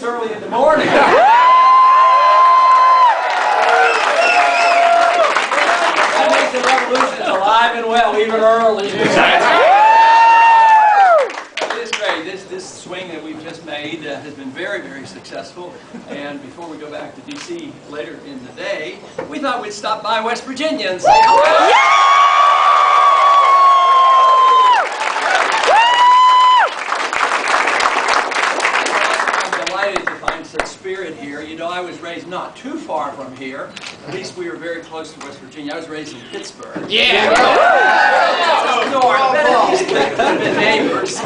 early in the morning. That makes the revolution alive and well, even early. It is great. This swing that we've just made has been very, very successful. And before we go back to D.C. later in the day, we thought we'd stop by West Virginia and say hello. Spirit here. You know, I was raised not too far from here. At least we were very close to West Virginia. I was raised in Pittsburgh. Yeah! North, but neighbors.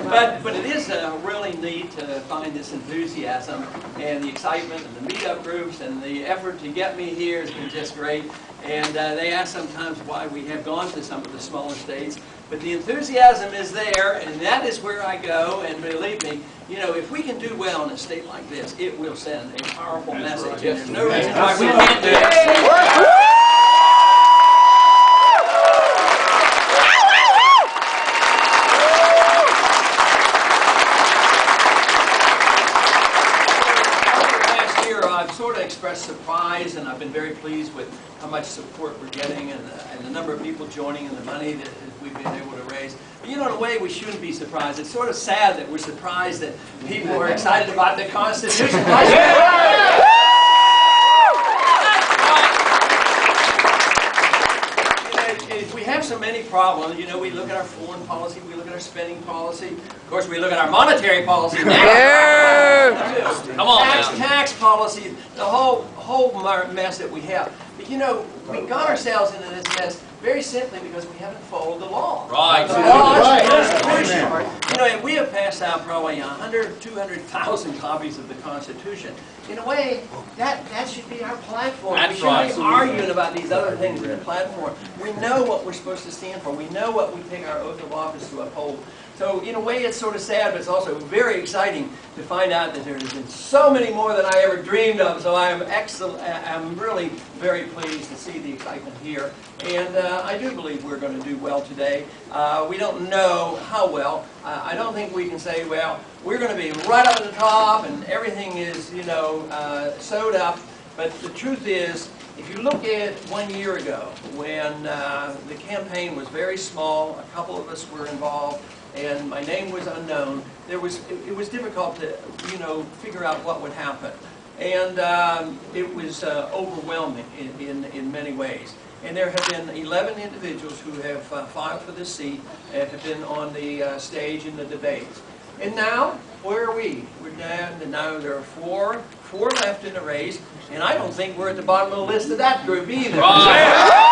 But it is really neat to find this enthusiasm and the excitement and the meetup groups and the effort to get me here has been just great. And they ask sometimes why we have gone to some of the smaller states. But the enthusiasm is there, and that is where I go. And believe me, you know, if we can do well in a state like this, it will send a powerful message. Right. And there's no reason why we can't do it. I've sort of expressed surprise, and I've been very pleased with how much support we're getting and the number of people joining and the money that we've been able to raise. But you know, in a way, we shouldn't be surprised. It's sort of sad that we're surprised that people are excited about the Constitution. We have so many problems. You know, we look at our foreign policy, we look at our spending policy. Of course, we look at our monetary policy now. Come on, tax policy, the whole mess that we have. But you know, we got ourselves into this mess very simply because we haven't followed the law. Right. The law is constitutional. You know, and we have passed out probably 100, 200,000 copies of the Constitution. In a way, that should be our platform. We shouldn't be arguing about these other things in the platform. We know what we're supposed to stand for. We know what we take our oath of office to uphold. So in a way, it's sort of sad, but it's also very exciting to find out that there have been so many more than I ever dreamed of. So I'm really very pleased to see the excitement here. And I do believe we're going to do well today. We don't know how well. I don't think we can say, well, we're going to be right up at the top and everything is, you know, sewed up. But the truth is, if you look at 1 year ago when the campaign was very small, a couple of us were involved, and my name was unknown, it was difficult to, you know, figure out what would happen. And it was overwhelming in many ways. And there have been 11 individuals who have filed for this seat and have been on the stage in the debates. And now, where are we? We're down to now there are four left in the race, and I don't think we're at the bottom of the list of that group either. Right.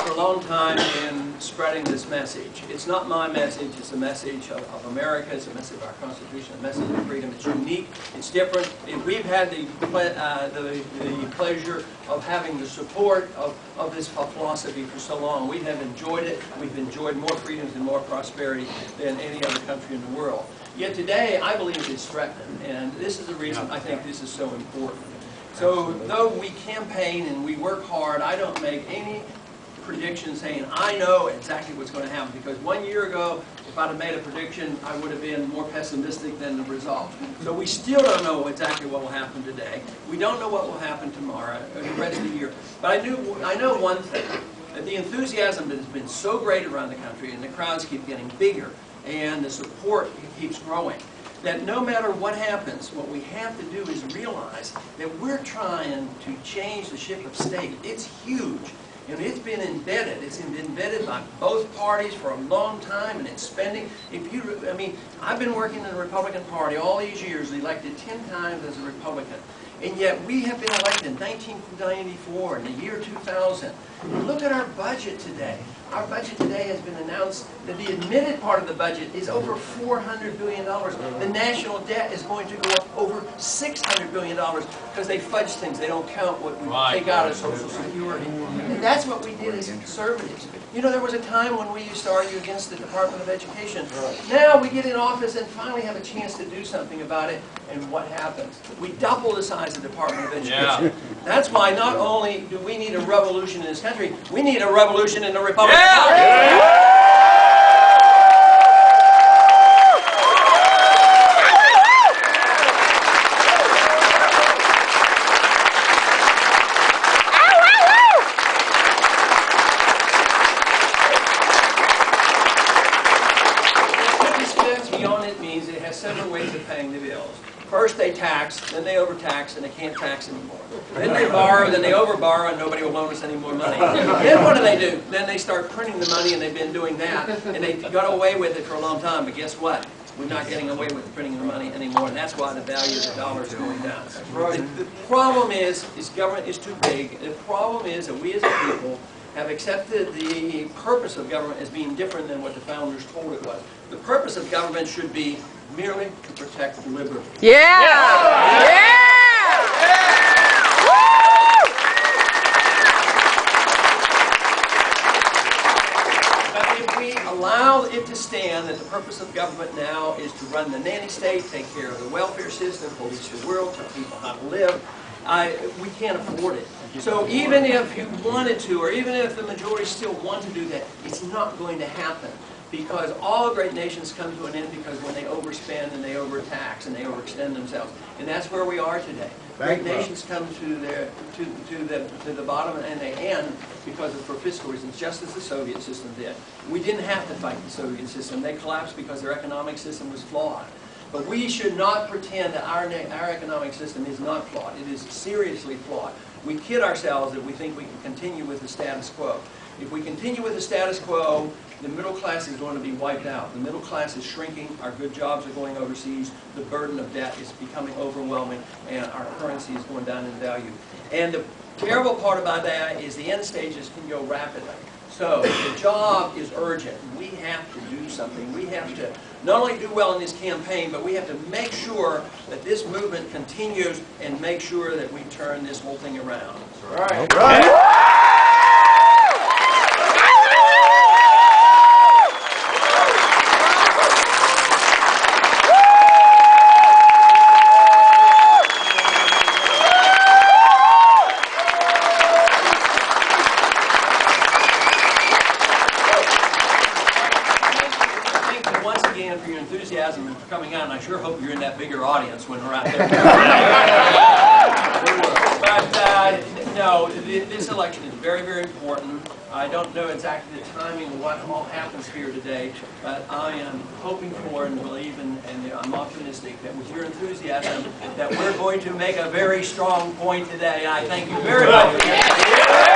For a long time in spreading this message. It's not my message, it's a message of America, it's a message of our Constitution, a message of freedom. It's unique, it's different. We've had the pleasure of having the support of this philosophy for so long. We have enjoyed it. We've enjoyed more freedoms and more prosperity than any other country in the world. Yet today, I believe it's threatened, and this is the reason I think this is so important. So though we campaign and we work hard, I don't make any prediction saying I know exactly what's going to happen, because 1 year ago if I'd have made a prediction I would have been more pessimistic than the result. So we still don't know exactly what will happen today. We don't know what will happen tomorrow or the rest of the year. But I know one thing, that the enthusiasm has been so great around the country and the crowds keep getting bigger and the support keeps growing, that no matter what happens, what we have to do is realize that we're trying to change the ship of state. It's huge. And it's been embedded. It's been embedded by both parties for a long time, and it's spending. I mean, I've been working in the Republican Party all these years, elected 10 times as a Republican. And yet we have been elected in 1994 and the year 2000. And look at our budget today. Our budget today has been announced that the admitted part of the budget is over $400 billion. The national debt is going to go up over $600 billion because they fudge things. They don't count what we take out of Social Security. And that's what we did as conservatives. You know, there was a time when we used to argue against the Department of Education. Now we get in office and finally have a chance to do something about it. And what happens? We double the size of the Department of Education. Yeah. That's why not only do we need a revolution in this country, we need a revolution in the Republic. Yeah. Several ways of paying the bills. First they tax, then they overtax, and they can't tax anymore. Then they borrow, then they overborrow, and nobody will loan us any more money. Then what do? Then they start printing the money, and they've been doing that, and they got away with it for a long time, but guess what? We're not getting away with printing the money anymore, and that's why the value of the dollar is going down. The problem is government is too big. The problem is that we as a people have accepted the purpose of government as being different than what the founders told it was. The purpose of government should be merely to protect liberty. Yeah! Yeah! Yeah! But if we allow it to stand that the purpose of government now is to run the nanny state, take care of the welfare system, police the world, tell people how to live, we can't afford it. So even if you wanted to, or even if the majority still want to do that, it's not going to happen. Because all great nations come to an end because when they overspend and they overtax and they overextend themselves. And that's where we are today. Great nations come to the bottom and they end because for fiscal reasons, just as the Soviet system did. We didn't have to fight the Soviet system. They collapsed because their economic system was flawed. But we should not pretend that our economic system is not flawed. It is seriously flawed. We kid ourselves that we think we can continue with the status quo. If we continue with the status quo, the middle class is going to be wiped out. The middle class is shrinking, our good jobs are going overseas, the burden of debt is becoming overwhelming, and our currency is going down in value. And the terrible part about that is the end stages can go rapidly. So the job is urgent. We have to do something. We have to not only do well in this campaign, but we have to make sure that this movement continues and make sure that we turn this whole thing around. All right. All right. For your enthusiasm and for coming out, and I sure hope you're in that bigger audience when we're out there. But no, this election is very, very important. I don't know exactly the timing of what all happens here today, but I am hoping for and believe and I'm optimistic that with your enthusiasm that we're going to make a very strong point today. I thank you very much.